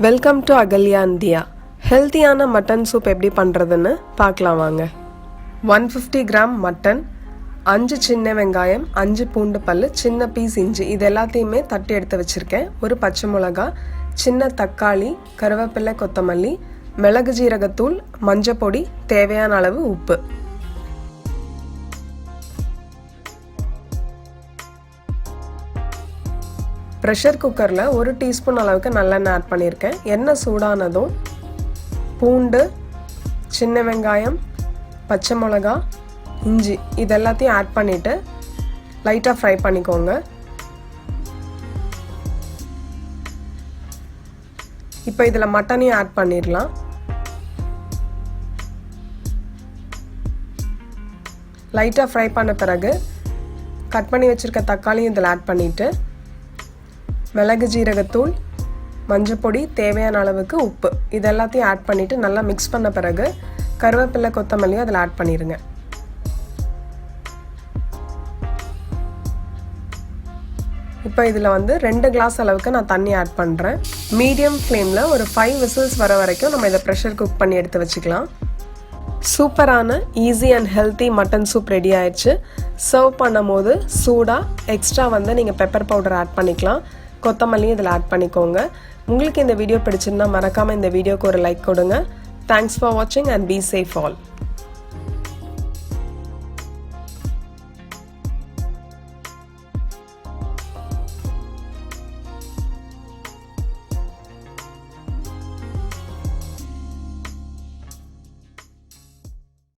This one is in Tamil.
வெல்கம் டு அகல்யா அண்ட் தியா. ஹெல்த்தியான மட்டன் சூப் எப்படி பண்ணுறதுன்னு பார்க்கலாம் வாங்க. 150 கிராம் மட்டன், 5 சின்ன வெங்காயம், 5 பூண்டு பல், சின்ன பீஸ் இஞ்சி, இது எல்லாத்தையுமே தட்டி எடுத்து வச்சுருக்கேன். ஒரு பச்சை மிளகா, சின்ன தக்காளி, கருவேப்பிலை, கொத்தமல்லி, மிளகு ஜீரகத்தூள், மஞ்சள் பொடி, தேவையான அளவு உப்பு. ப்ரெஷர் குக்கரில் 1 டீஸ்பூன் அளவுக்கு நல்லெண்ணெய் ஆட் பண்ணியிருக்கேன். எண்ணெய் சூடானதும் பூண்டு, சின்ன வெங்காயம், பச்சை மிளகா, இஞ்சி இது எல்லாத்தையும் ஆட் பண்ணிவிட்டு லைட்டாக ஃப்ரை பண்ணிக்கோங்க. இப்போ இதில் மட்டனையும் ஆட் பண்ணிடலாம். லைட்டாக ஃப்ரை பண்ண பிறகு கட் பண்ணி வச்சுருக்க தக்காளியும் இதில் ஆட் பண்ணிவிட்டு மிளகு ஜீரகத்தூள், மஞ்சள் பொடி, தேவையான அளவுக்கு உப்பு இது எல்லாத்தையும் ஆட் பண்ணிவிட்டு நல்லா மிக்ஸ் பண்ண பிறகு கருவேப்பிலை, கொத்தமல்லியும் அதில் ஆட் பண்ணிடுங்க. இப்போ இதில் 2 கிளாஸ் அளவுக்கு நான் தண்ணி ஆட் பண்ணுறேன். மீடியம் ஃப்ளேமில் ஒரு 5 விசில்ஸ் வர வரைக்கும் நம்ம இதை ப்ரெஷர் குக் பண்ணி எடுத்து வச்சுக்கலாம். சூப்பரான easy and healthy mutton soup ready ஆயிடுச்சு. சர்வ் பண்ணும் போது சூடாக எக்ஸ்ட்ரா நீங்கள் பெப்பர் பவுடர் ஆட் பண்ணிக்கலாம். கொத்தமல்லியும் இதில் ஆட் பண்ணிக்கோங்க. உங்களுக்கு இந்த வீடியோ பிடிச்சிருந்தா மறக்காமல் இந்த வீடியோக்கு ஒரு லைக் கொடுங்க. தேங்க்ஸ் ஃபார் வாட்சிங் அண்ட் பி சேஃப் ஆல்.